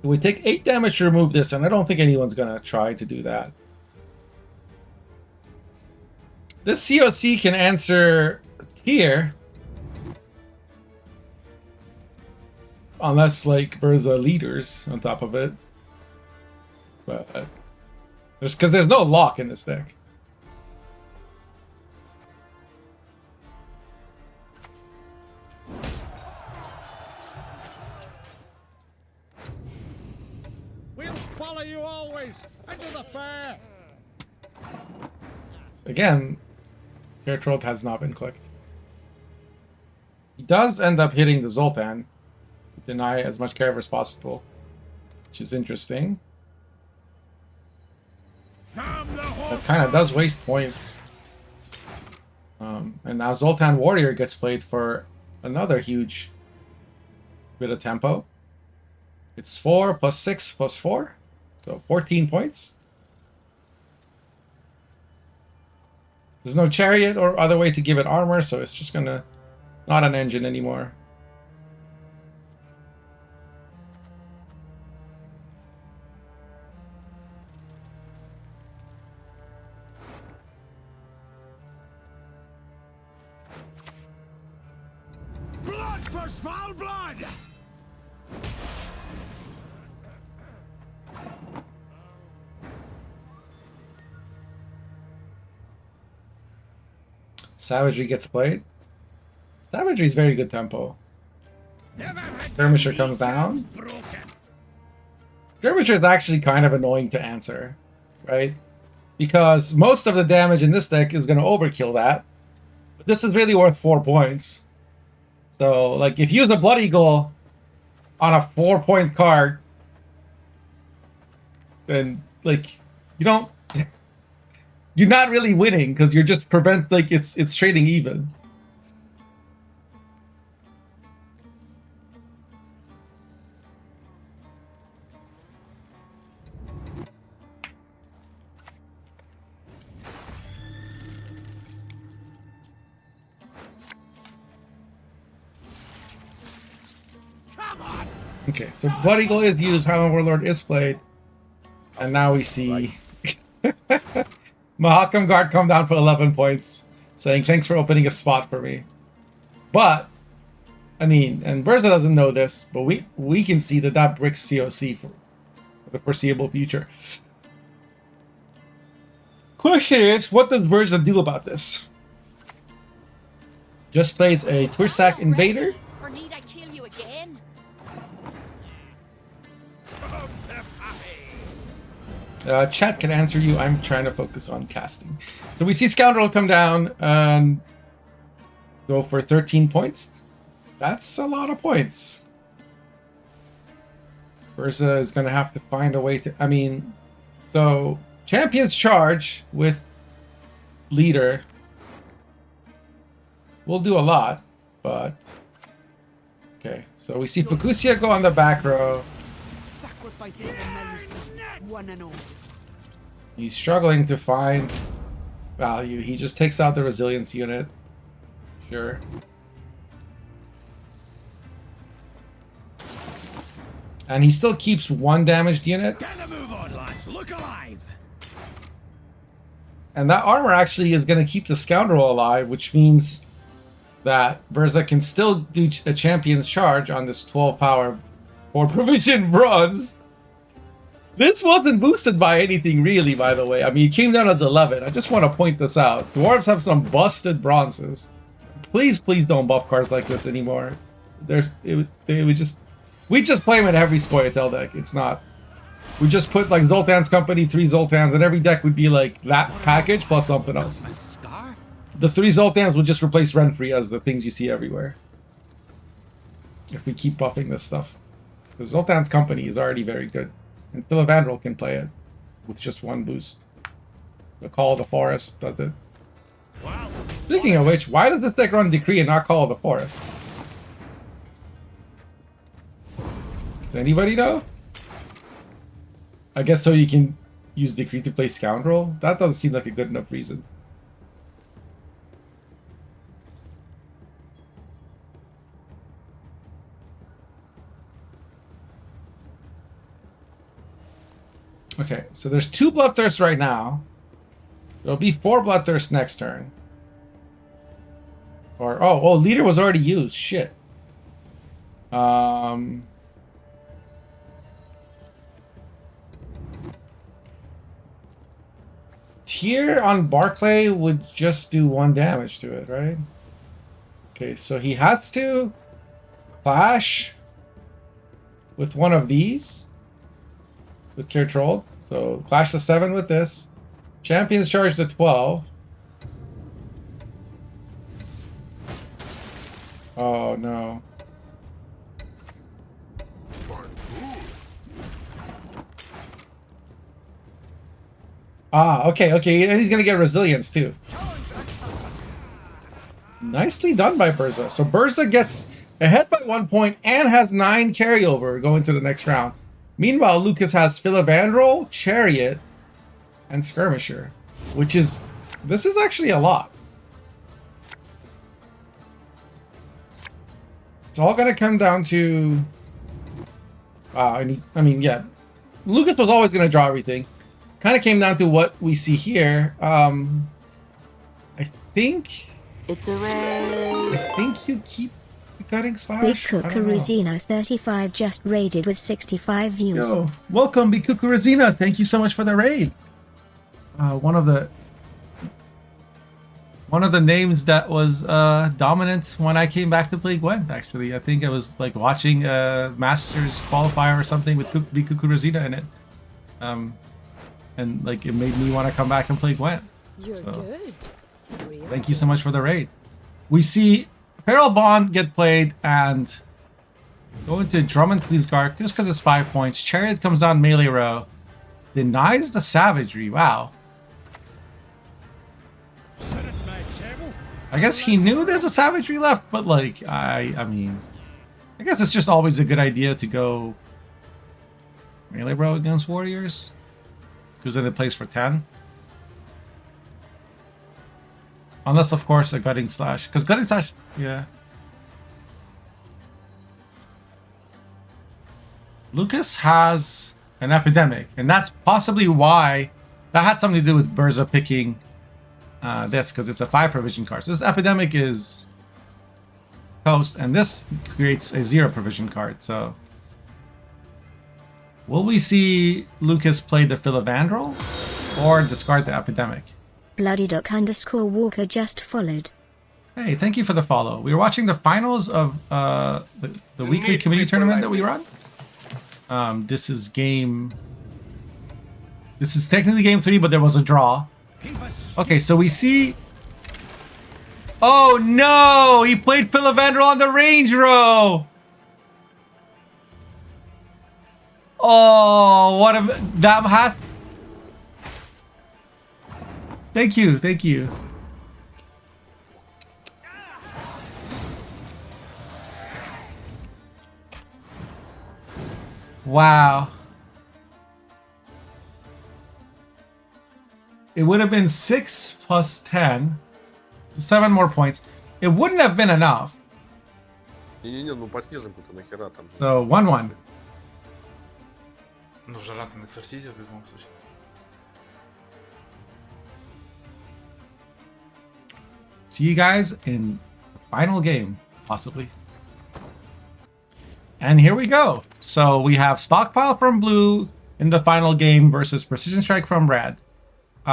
[SPEAKER 1] It would take 8 damage to remove this, and I don't think anyone's gonna try to do that. This COC can answer here. Unless, like, Burza leaders on top of it. But just because there's no lock in this deck.
[SPEAKER 4] We'll follow you always into the fair.
[SPEAKER 1] Again, Controlled has not been clicked. He does end up hitting the Zoltan. Deny as much care as possible, which is interesting. That kind of does waste points. And now Zoltan Warrior gets played for another huge bit of tempo. It's 4 plus 6 plus 4, so 14 points. There's no chariot or other way to give it armor, so it's just gonna... not an engine anymore.
[SPEAKER 4] Blood for Svalbard!
[SPEAKER 1] Savagery gets played. Savagery is very good tempo. Skirmisher comes down. Skirmisher is actually kind of annoying to answer, right? Because most of the damage in this deck is going to overkill that. But this is really worth 4 points. So, like, if you use a Blood Eagle on a 4-point card, then, like, you don't... You're not really winning, because you're just it's trading even. Okay, so Blood Eagle is used, Highland Warlord is played, and now we see Mahakam Guard come down for 11 points, saying thanks for opening a spot for me. But, I mean, and Burza doesn't know this, but we can see that bricks COC for the foreseeable future. Question is, what does Burza do about this? Just plays a Twersack Invader?
[SPEAKER 2] Or need I kill you again?
[SPEAKER 1] Chat can answer you. I'm trying to focus on casting. So we see Scoundrel come down and go for 13 points. That's a lot of points. Burza is going to have to find a way to... I mean, so Champion's Charge with Leader will do a lot, but... Okay, so we see Fukusia go on the back row.
[SPEAKER 5] Sacrifices the medicine, one and all.
[SPEAKER 1] He's struggling to find value. He just takes out the resilience unit. Sure. And he still keeps one damaged unit.
[SPEAKER 6] Get the move on, lads. Look alive.
[SPEAKER 1] And that armor actually is going to keep the Scoundrel alive, which means that Burza can still do a Champion's Charge on this 12 power 4 provision bronze. This wasn't boosted by anything really, by the way. I mean, it came down as 11. I just want to point this out. Dwarves have some busted bronzes. Please, please don't buff cards like this anymore. We just play them in every scoia'tael deck. It's not. We just put like Zoltan's Company, 3 Zoltans, and every deck would be like that package plus something else. The 3 Zoltans would just replace Renfree as the things you see everywhere. If we keep buffing this stuff. The Zoltan's Company is already very good. And Philivandrel can play it with just 1 boost. The Call of the Forest does it. Speaking of which, why does this deck run Decree and not Call of the Forest? Does anybody know? I guess so you can use Decree to play Scoundrel? That doesn't seem like a good enough reason. Okay, so there's 2 Bloodthirsts right now. There'll be 4 Bloodthirsts next turn. Or, oh, Leader was already used. Shit. Tear on Barclay would just do 1 damage to it, right? Okay, so he has to clash with one of these. With Care Trolled. So clash to 7 with this. Champion's Charge to 12. Oh no. Ah, okay, and he's gonna get resilience too. Nicely done by Burza. So Burza gets ahead by 1 point and has 9 carryover going to the next round. Meanwhile, Lucas has Philivandrel, Chariot, and Skirmisher, which is... This is actually a lot. It's all going to come down to... I mean, yeah. Lucas was always going to draw everything. Kind of came down to what we see here. I think...
[SPEAKER 5] It's a raid.
[SPEAKER 1] I think you keep... Gutting Slash?
[SPEAKER 7] Big Cucurizino 35 just raided with 65 views.
[SPEAKER 1] Yo, welcome, Big Cucurizino. Thank you so much for the raid. One of the one of the names that was dominant when I came back to play Gwent, actually. I think I was like watching a Masters qualifier or something with Biku Rosita in it. And like it made me want to come back and play Gwent.
[SPEAKER 5] You're
[SPEAKER 1] So,
[SPEAKER 5] good. Real
[SPEAKER 1] thank you so much for the raid. We see Feral Bond get played and go into Drummond Queen's Guard just because it's 5 points. Chariot comes down melee row. Denies the savagery. Wow.
[SPEAKER 4] Sit at my table.
[SPEAKER 1] I guess he knew there's a savagery left, but like I mean, I guess it's just always a good idea to go melee row against warriors, because then it plays for 10. Unless of course a gutting slash, because gutting slash, yeah. Lucas has an epidemic, and that's possibly why that had something to do with Burza picking this, because it's a 5 provision card. So this epidemic is toast, and this creates a 0 provision card. So will we see Lucas play the Philavandrel or discard the epidemic?
[SPEAKER 7] Bloodyduck_Walker just followed.
[SPEAKER 1] Hey, thank you for the follow. We were watching the finals of the weekly community tournament that we run. This is technically game 3, but there was a draw. Okay, so we see. Oh no! He played Philavandrel on the range row. Oh, what a that has. Thank you, thank you. Wow. It would have been 6 plus 10. So 7 more points. It wouldn't have been enough.
[SPEAKER 8] Не-не-не, ну по снежинку-то нахера там.
[SPEAKER 1] So 1-1.
[SPEAKER 9] Ну, Жарат на эксорсизе в любом случае.
[SPEAKER 1] See you guys in the final game, possibly. And here we go. So we have Stockpile from Blue in the final game versus Precision Strike from Red.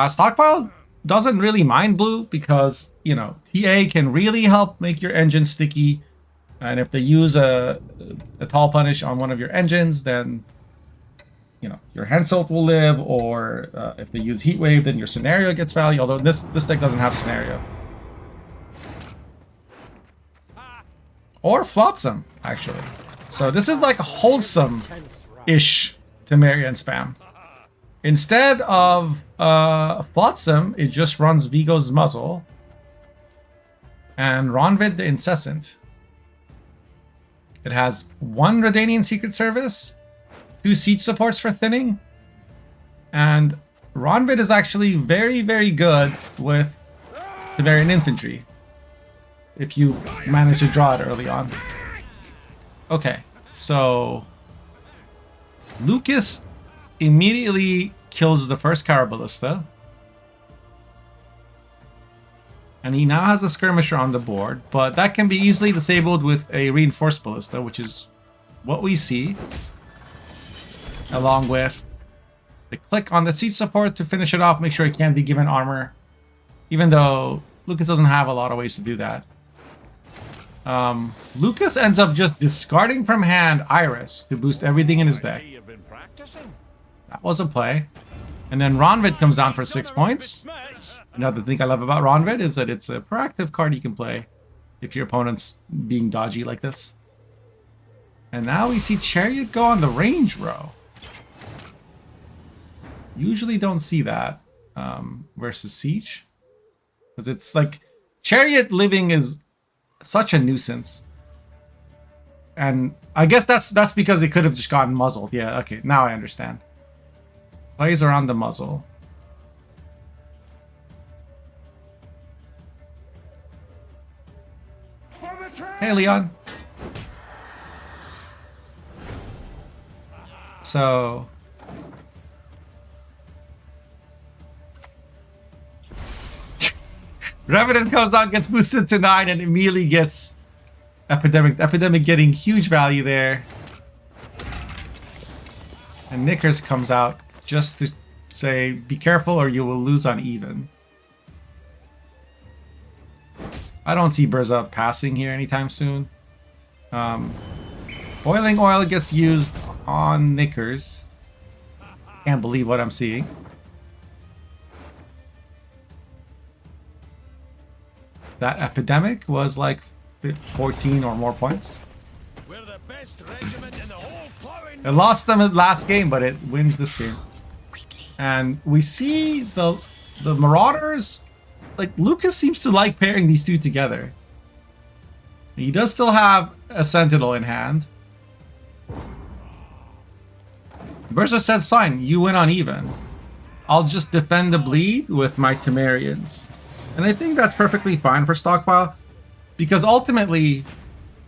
[SPEAKER 1] Stockpile doesn't really mind Blue because, you know, TA can really help make your engine sticky. And if they use a tall punish on one of your engines, then, you know, your Henselt will live. Or if they use Heat Wave, then your scenario gets value. Although this deck doesn't have scenario. Or Flotsam, actually. So this is like a wholesome-ish Temerian spam. Instead of Flotsam, it just runs Vigo's Muzzle. And Ronvid the Incessant. It has 1 Redanian Secret Service, 2 Siege Supports for thinning. And Ronvid is actually very, very good with Temerian Infantry, if you manage to draw it early on. Okay, so Lucas immediately kills the first Caraballista. And he now has a Skirmisher on the board, but that can be easily disabled with a Reinforced Ballista, which is what we see. Along with the click on the Siege Support to finish it off, make sure it can't be given armor. Even though Lucas doesn't have a lot of ways to do that. Lucas ends up just discarding from hand Iris to boost everything in his deck. That was a play. And then Ronvid comes down for 6 points. Another thing I love about Ronvid is that it's a proactive card you can play if your opponent's being dodgy like this. And now we see Chariot go on the range row. Usually don't see that versus Siege. Because it's like, Chariot living is such a nuisance. And I guess that's because it could have just gotten muzzled. Yeah, okay, now I understand. Plays around the muzzle. Hey, Leon. So Revenant comes out, gets boosted to 9, and immediately gets Epidemic. Epidemic getting huge value there. And Knickers comes out just to say, be careful or you will lose on even. I don't see Burza passing here anytime soon. Boiling oil gets used on Knickers. Can't believe what I'm seeing. That epidemic was like 14 or more points.
[SPEAKER 4] We're the best regiment in the whole plowing.
[SPEAKER 1] It lost them at last game, but it wins this game. And we see the Marauders, like Lucas seems to like pairing these two together. He does still have a Sentinel in hand. Burza says, fine, you win on even. I'll just defend the bleed with my Temerians. And I think that's perfectly fine for Stockpile. Because ultimately,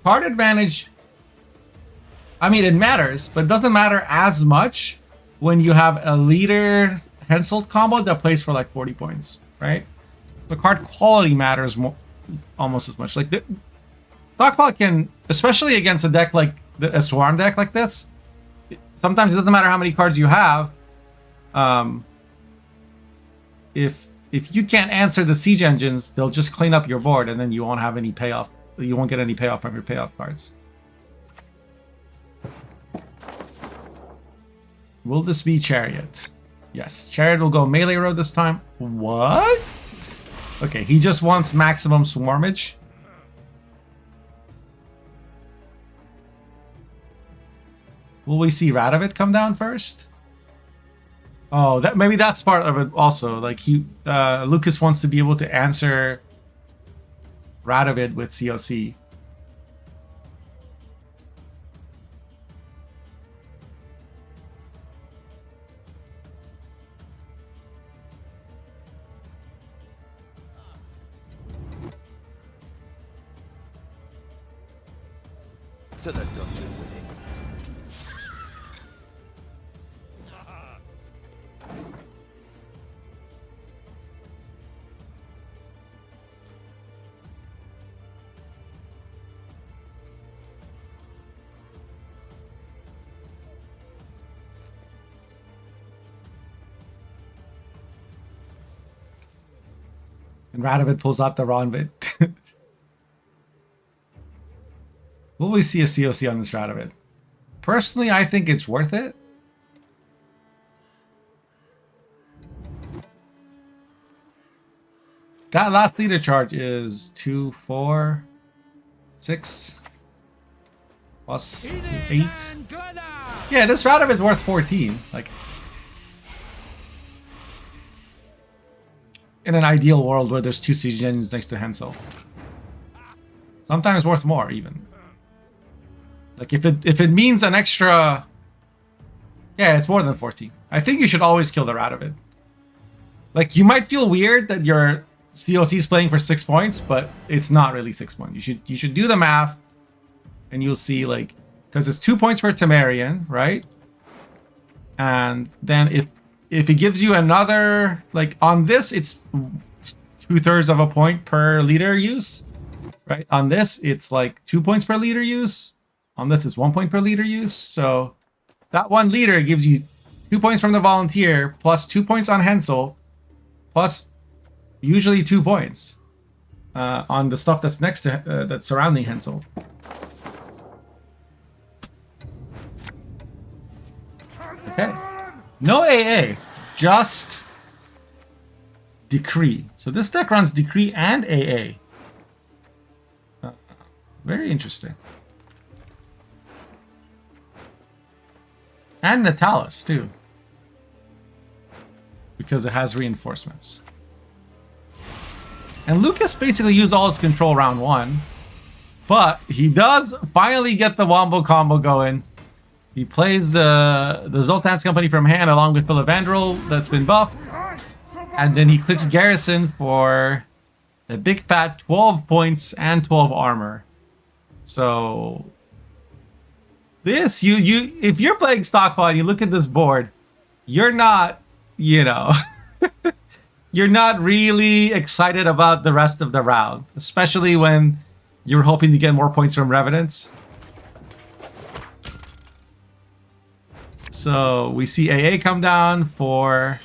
[SPEAKER 1] card advantage, I mean, it matters, but it doesn't matter as much when you have a leader Henselt combo that plays for like 40 points, right? The card quality matters almost as much. Like, Stockpile can, especially against a deck like a Swarm deck like this, sometimes it doesn't matter how many cards you have. If you can't answer the siege engines, they'll just clean up your board, and then you won't have any payoff. You won't get any payoff from your payoff cards. Will this be Chariot? Yes, Chariot will go melee road this time. What? Okay, he just wants maximum swarmage. Will we see Radovid come down first? Oh, that maybe that's part of it also. Like Lucas wants to be able to answer Radovid with COC.
[SPEAKER 4] To the dungeon with him.
[SPEAKER 1] And Radovid pulls out the Ronvid. Will we see a COC on this Radovid? Personally, I think it's worth it. That last leader charge is 2, 4, 6, plus 8. Yeah, this Radovid's worth 14. Like, in an ideal world where there's 2 siege engines next to Hensel. Sometimes worth more, even. Like, if it means an extra... Yeah, it's more than 14. I think you should always kill the Radovid. Like, you might feel weird that your COC is playing for 6 points, but it's not really 6 points. You should do the math, and you'll see, like... Because it's 2 points per Temerian, right? And then if it gives you another... Like, on this, it's 2/3 of a point per leader use. Right? On this, it's like 2 points per leader use. On this, it's 1 point per leader use. So that one leader gives you 2 points from the volunteer, plus 2 points on Hensel, plus usually 2 points on the stuff that's next to that's surrounding Hensel. Okay. No AA, just Decree. So this deck runs Decree and AA. Very interesting. And Natalis, too. Because it has reinforcements. And Lucas basically used all his control round 1. But he does finally get the Wombo combo going. He plays the Zoltan's Company from hand along with Philivandrel that's been buffed. And then he clicks Garrison for a big fat 12 points and 12 armor. So this, if you're playing Stockpile and you look at this board, you're not, you know, you're not really excited about the rest of the round, especially when you're hoping to get more points from Revenants. So we see AA come down for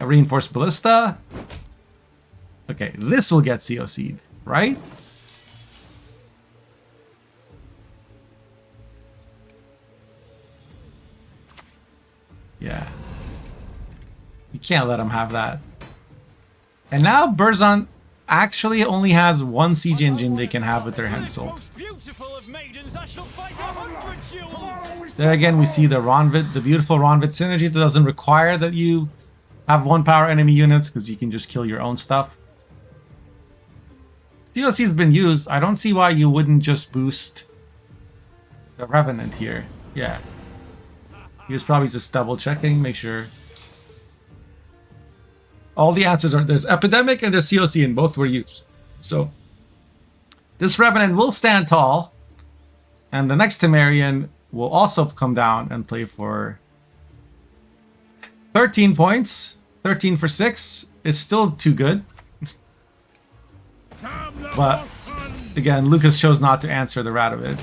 [SPEAKER 1] a reinforced ballista. Okay, Okay, this will get COC'd, right? Yeah. You can't let him have that. And now Burzant actually only has one siege engine they can have with their Henselt. There again, we see the Ronvit, the beautiful Ronvit synergy that doesn't require that you have 1 power enemy units because you can just kill your own stuff. COC has been used. I don't see why you wouldn't just boost the Revenant here. Yeah. He was probably just double checking, make sure. All the answers are, there's Epidemic and there's COC, and both were used. So this Revenant will stand tall, and the next Temerian will also come down and play for 13 points. 13 for 6 is still too good. But again, Lucas chose not to answer the Radovid.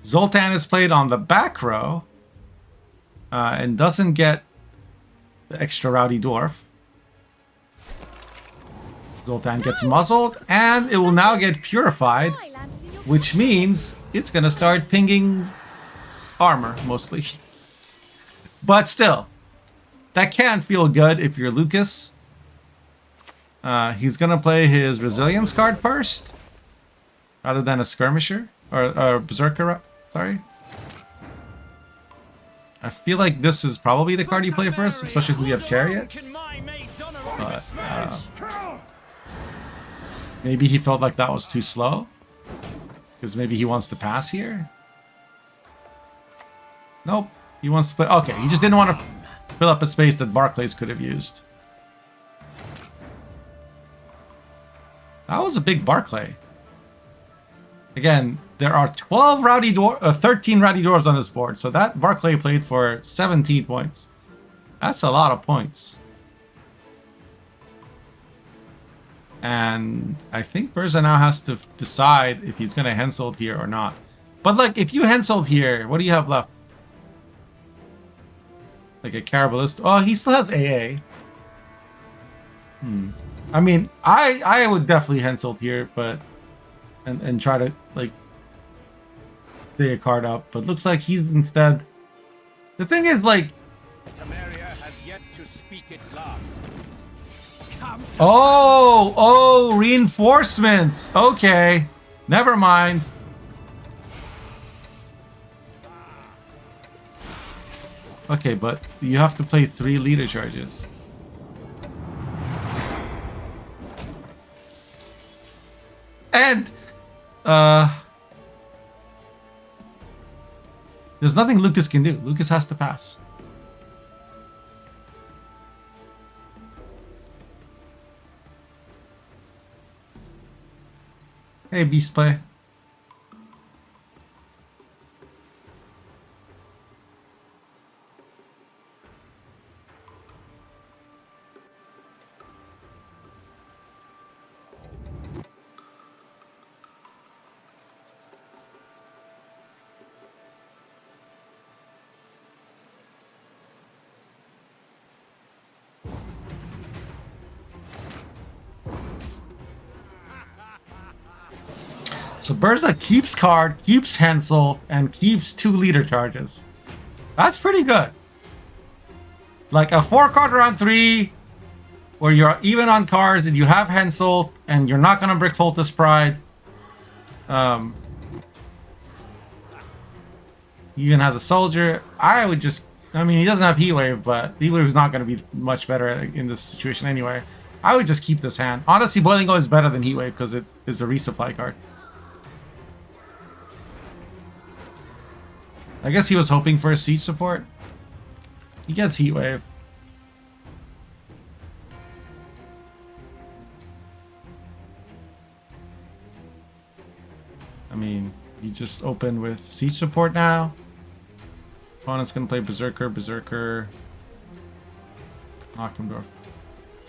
[SPEAKER 1] Zoltan is played on the back row and doesn't get the extra Rowdy Dwarf. Zoltan gets muzzled, and it will now get purified, which means it's going to start pinging armor, mostly. But still, that can feel good if you're Lucas. He's going to play his Resilience card first, rather than a Skirmisher, or Berserker, sorry. I feel like this is probably the card you play first, especially since you have Chariot. But, maybe he felt like that was too slow, because maybe he wants to pass here. Nope, he wants to play. Okay, he just didn't want to fill up a space that Barclays could have used. That was a big Barclay. Again, there are 13 Rowdy Dwarves on this board, so that Barclay played for 17 points. That's a lot of points. And I think Burza now has to decide if he's going to Henselt here or not. But like, if you Henselt here, what do you have left? Like a Carabalist. Oh, he still has AA. I mean, I would definitely Henselt here, but and try to like stay a card up. But looks like he's instead. The thing is, like,
[SPEAKER 4] has yet to speak its last.
[SPEAKER 1] oh, reinforcements. Okay, never mind. Okay, but you have to play 3 leader charges. And there's nothing Lucas can do. Lucas has to pass. Hey, Beast Play. So Burza keeps card, keeps Henselt, and keeps 2 leader charges. That's pretty good. Like a 4-card round 3, where you're even on cards and you have Henselt, and you're not gonna brick Foltest Pride. He even has a soldier. I would just, I mean, he doesn't have Heatwave, but Heatwave is not gonna be much better in this situation anyway. I would just keep this hand. Honestly, Boiling Oil is better than Heatwave because it is a resupply card. I guess he was hoping for a siege support. He gets Heatwave. I mean, he just opened with siege support now. Opponent's gonna play Berserker. Knockendorf.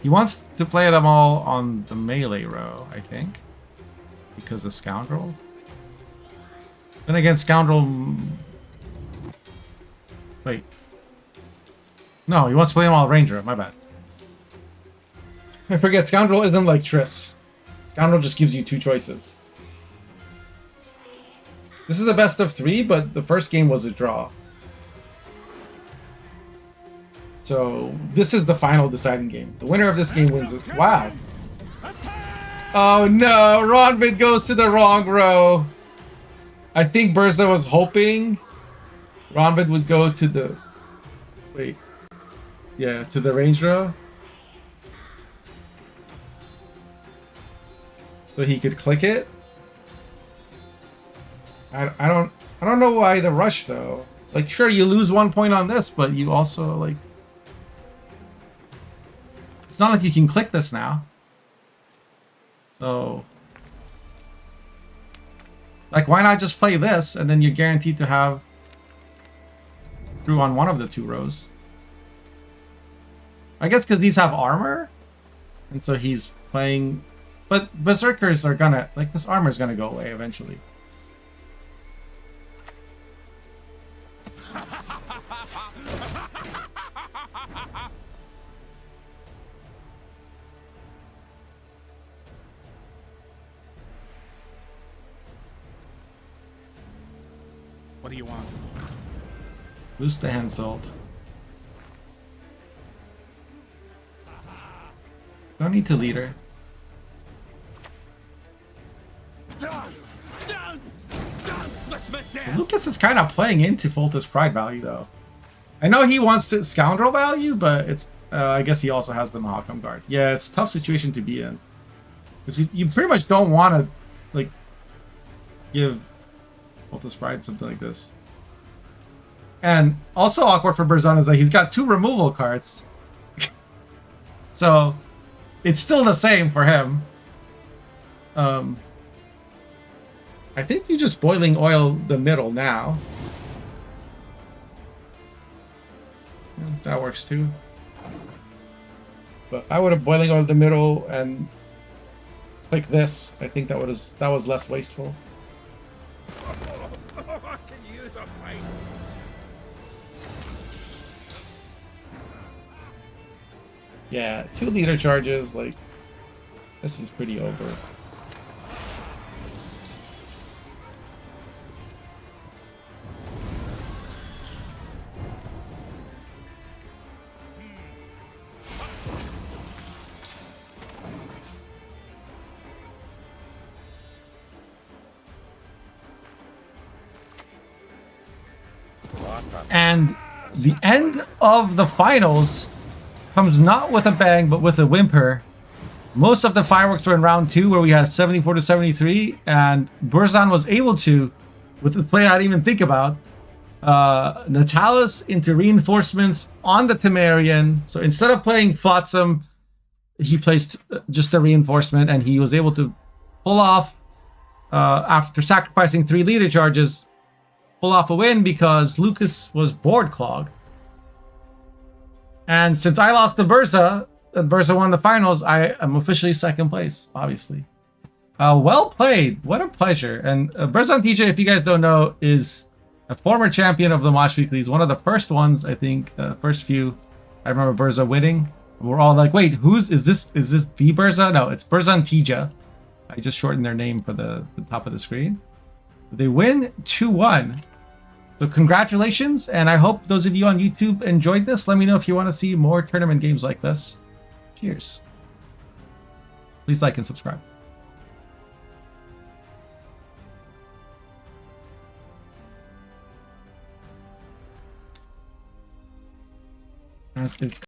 [SPEAKER 1] He wants to play them all on the melee row, I think. Because of Scoundrel. Then again, Scoundrel... Wait. No, he wants to play them all Ranger. My bad. I forget, Scoundrel isn't like Triss. Scoundrel just gives you 2 choices. This is a best of 3, but the first game was a draw. So this is the final deciding game. The winner of this game wins it. Wow. Oh no, Ronvid goes to the wrong row. I think Burza was hoping Ronvid would go to the... Wait. Yeah, to the range row. So he could click it. I don't know why the rush though. Like, sure, you lose 1 point on this, but you also like... It's not like you can click this now. So... Like, why not just play this, and then you're guaranteed to have through on one of the 2 rows. I guess because these have armor, and so he's playing... But Berserkers are gonna... Like, this armor's gonna go away eventually.
[SPEAKER 4] What do you want?
[SPEAKER 1] Loose the hand salt. Don't need to lead her.
[SPEAKER 4] Dance! Dance! Dance with me, dear!
[SPEAKER 1] Lucas is kind of playing into Foltest Pride value though. I know he wants to Scoundrel value, but it's I guess he also has the Mahakam Guard. Yeah, it's a tough situation to be in. Because you pretty much don't want to like give Foltest Pride something like this. And also awkward for Burzan is that he's got 2 removal cards. So it's still the same for him. I think you just boiling oil the middle now. Yeah, that works too. But I would have boiling oil the middle and like this. I think that was less wasteful.
[SPEAKER 4] I can use a pint.
[SPEAKER 1] Yeah, 2 leader charges, like, this is pretty over. And the end of the finals comes not with a bang, but with a whimper. Most of the fireworks were in round 2, where we had 74 to 73, and Burzan was able to, with the play I didn't even think about, Natalis into reinforcements on the Temerian. So instead of playing Flotsam, he placed just a reinforcement, and he was able to pull off, after sacrificing 3 leader charges, pull off a win because Lucas was board clogged. And since I lost to Burza, and Burza won the finals, I am officially 2nd place, obviously. Well played. What a pleasure. And Burzantija, if you guys don't know, is a former champion of the Mosh Weeklies. One of the first ones, I think, first few. I remember Burza winning. We're all like, wait, is this the Burza? No, it's Burzantija. I just shortened their name for the top of the screen. They win 2-1. So congratulations, and I hope those of you on YouTube enjoyed this. Let me know if you want to see more tournament games like this. Cheers. Please like and subscribe. It's